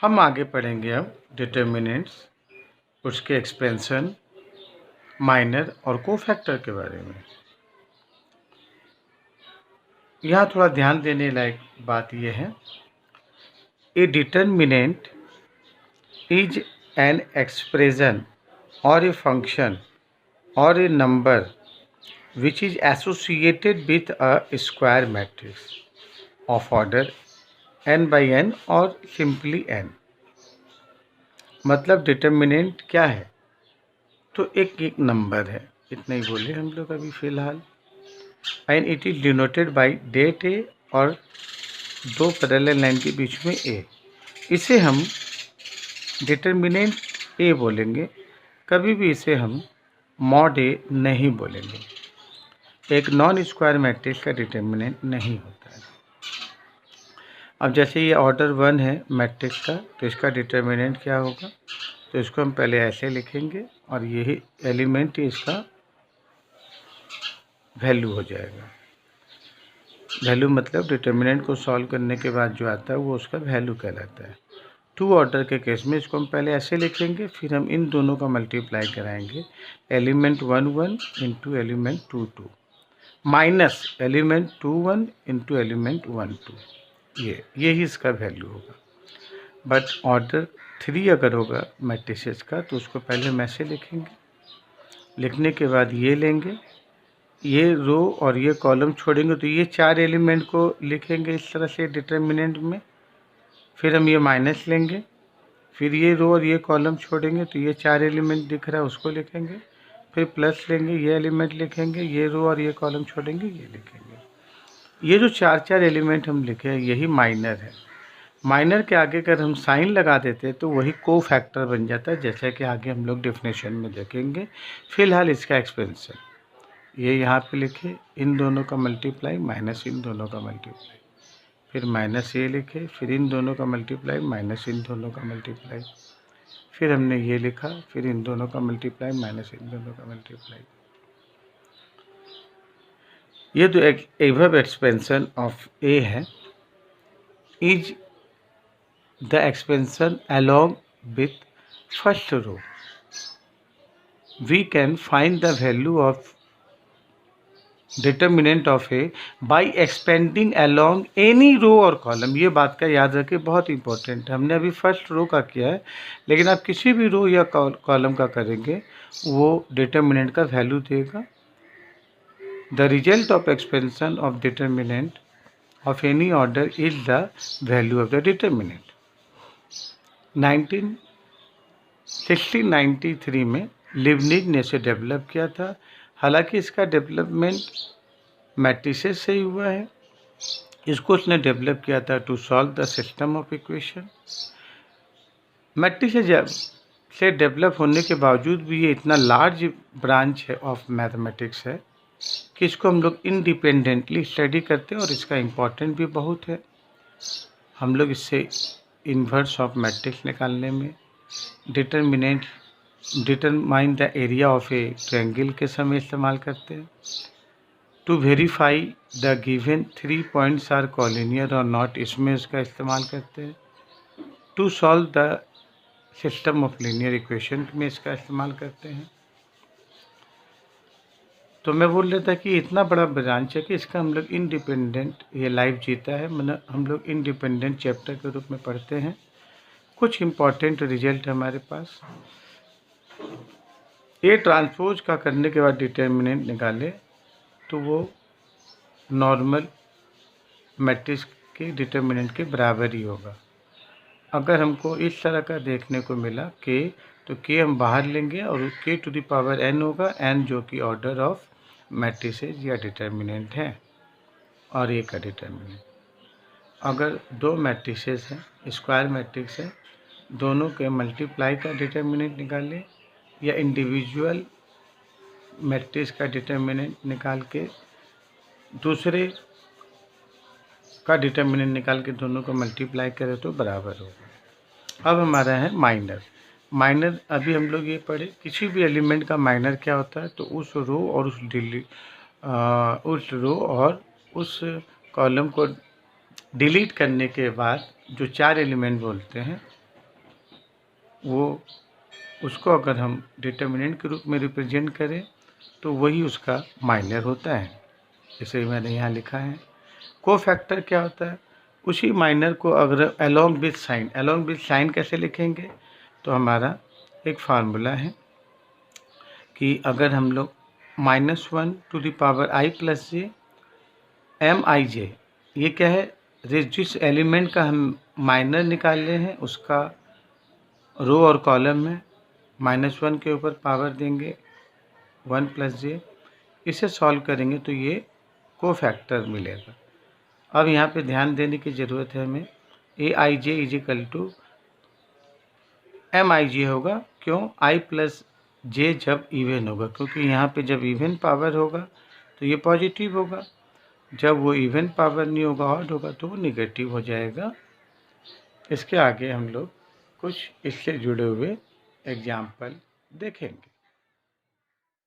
हम आगे पढ़ेंगे अब डिटर्मिनेंट्स, उसके एक्सपेंशन, माइनर और कोफैक्टर के बारे में। यहाँ थोड़ा ध्यान देने लायक बात यह है, ए डिटर्मिनेंट इज एन एक्सप्रेशन और ए फंक्शन और ए number which is associated with a square matrix of order n by n और simply n। मतलब डिटर्मिनेंट क्या है, तो एक नंबर है, इतना ही बोले हम लोग अभी फ़िलहाल। And it is denoted by date A और दो पैरेलल लाइन के बीच में ए। इसे हम डिटर्मिनेंट ए बोलेंगे, कभी भी इसे हम मॉड ए नहीं बोलेंगे। एक नॉन स्क्वायर मैट्रिक्स का डिटर्मिनेंट नहीं होता है। अब जैसे ये ऑर्डर 1 है मैट्रिक्स का, तो इसका डिटर्मिनेंट क्या होगा, तो इसको हम पहले ऐसे लिखेंगे और यही एलिमेंट ही इसका वैल्यू हो जाएगा। वैल्यू मतलब डिटर्मिनेंट को सॉल्व करने के बाद जो आता है वो उसका वैल्यू कहलाता है। 2 ऑर्डर के केस में इसको हम पहले ऐसे लिखेंगे, फिर हम इन दोनों का मल्टीप्लाई कराएंगे, element 1 1 into element 2 2 minus element 2 1 into element 1 2, यही इसका वैल्यू होगा। बट ऑर्डर 3 अगर होगा मैट्रिसेस का, तो उसको पहले हम ऐसे लिखेंगे, लिखने के बाद ये लेंगे, ये रो और ये कॉलम छोड़ेंगे, तो ये 4 एलिमेंट को लिखेंगे इस तरह से डिटर्मिनेंट में। फिर हम ये माइनस लेंगे, फिर ये रो और ये कॉलम छोड़ेंगे, तो ये 4 एलिमेंट दिख रहा है उसको लिखेंगे, फिर प्लस लेंगे, ये एलिमेंट लिखेंगे, ये रो और ये कॉलम छोड़ेंगे, ये लिखेंगे। ये जो 4 एलिमेंट हम लिखे हैं यही माइनर है। माइनर के आगे अगर हम साइन लगा देते हैं तो वही को फैक्टर बन जाता है, जैसे कि आगे हम लोग डेफिनेशन में देखेंगे। फिलहाल इसका एक्सपेंशन ये यहाँ पे लिखे, इन दोनों का मल्टीप्लाई माइनस इन दोनों का मल्टीप्लाई, फिर माइनस ये लिखे, फिर इन दोनों का मल्टीप्लाई माइनस इन दोनों का मल्टीप्लाई, फिर हमने ये लिखा, फिर इन दोनों का मल्टीप्लाई माइनस इन दोनों का मल्टीप्लाई। ये जो एक एवब एक्सपेंशन ऑफ ए है, is the expansion along with first row. We can find the value of determinant of A by expanding along any row और कॉलम। ये बात का याद रखें, बहुत इंपॉर्टेंट है। हमने अभी फर्स्ट रो का किया है, लेकिन आप किसी भी रो या कॉलम का करेंगे वो डिटर्मिनेंट का वैल्यू देगा। The result of expansion of determinant of any order is the value of the determinant. 1993 में लिबनिज ने इसे डेवलप किया था। हालांकि इसका डेवलपमेंट मैट्रिसेस से ही हुआ है। इसको उसने डेवलप किया था to solve the system of equation. Matrices से डेवलप होने के बावजूद भी ये इतना लार्ज ब्रांच है ऑफ मैथमेटिक्स है कि इसको हम लोग इंडिपेंडेंटली स्टडी करते हैं और इसका इम्पोर्टेंट भी बहुत है। हम लोग इससे इन्वर्स ऑफ मैट्रिक्स निकालने में, determine the area of a triangle के समय इस्तेमाल करते हैं। To verify the given 3 points are collinear और नॉट, इसमें इसका इस्तेमाल करते हैं। To solve the system of linear equation में इसका इस्तेमाल करते हैं। तो मैं बोल रहा था कि इतना बड़ा ब्रांच है कि इसका हम लोग इंडिपेंडेंट, ये लाइफ जीता है, मतलब हम लोग इंडिपेंडेंट चैप्टर के रूप में पढ़ते हैं। कुछ इम्पॉर्टेंट रिजल्ट है हमारे पास। ये ट्रांसपोज का करने के बाद डिटर्मिनेंट निकाले तो वो नॉर्मल मैट्रिक्स के डिटर्मिनेंट के बराबर ही होगा। अगर हमको इस तरह का देखने को मिला के, तो के हम बाहर लेंगे और के टू द पावर n होगा, n जो कि ऑर्डर ऑफ मैट्रिसेस या डिटर्मिनेंट है और ए का डिटर्मिनेंट। अगर दो मैट्रिसेस हैं, स्क्वायर मैट्रिक्स है, दोनों के मल्टीप्लाई का डिटर्मिनेंट निकालें या इंडिविजुअल मैट्रिक्स का डिटर्मिनेंट निकाल के दूसरे का डिटर्मिनेंट निकाल के दोनों को मल्टीप्लाई करें तो बराबर होगा। अब हमारा है माइनर। माइनर अभी हम लोग ये पढ़े, किसी भी एलिमेंट का माइनर क्या होता है, तो उस रो और उस कॉलम को डिलीट करने के बाद जो 4 एलिमेंट बोलते हैं वो उसको अगर हम डिटर्मिनेंट के रूप में रिप्रेजेंट करें तो वही उसका माइनर होता है, जैसे मैंने यहाँ लिखा है। कोफैक्टर क्या होता है? उसी माइनर को अगर अलोंग विथ साइन कैसे लिखेंगे? तो हमारा एक फार्मूला है कि अगर हम लोग -1 to the power i plus J Mij, ये क्या है? जिस एलिमेंट का हम माइनर निकाल रहे हैं उसका रो और कॉलम में -1 के ऊपर पावर देंगे 1 प्लस जे, इसे सॉल्व करेंगे तो ये कोफैक्टर मिलेगा। अब यहाँ पे ध्यान देने की ज़रूरत है हमें, Aij is equal to Mij होगा। क्यों? i प्लस जे जब इवन होगा, क्योंकि यहाँ पे जब इवन पावर होगा तो ये पॉजिटिव होगा, जब वो इवन पावर नहीं होगा, ऑड होगा, तो वो निगेटिव हो जाएगा। इसके आगे हम लोग कुछ इससे जुड़े हुए एग्जाम्पल देखेंगे।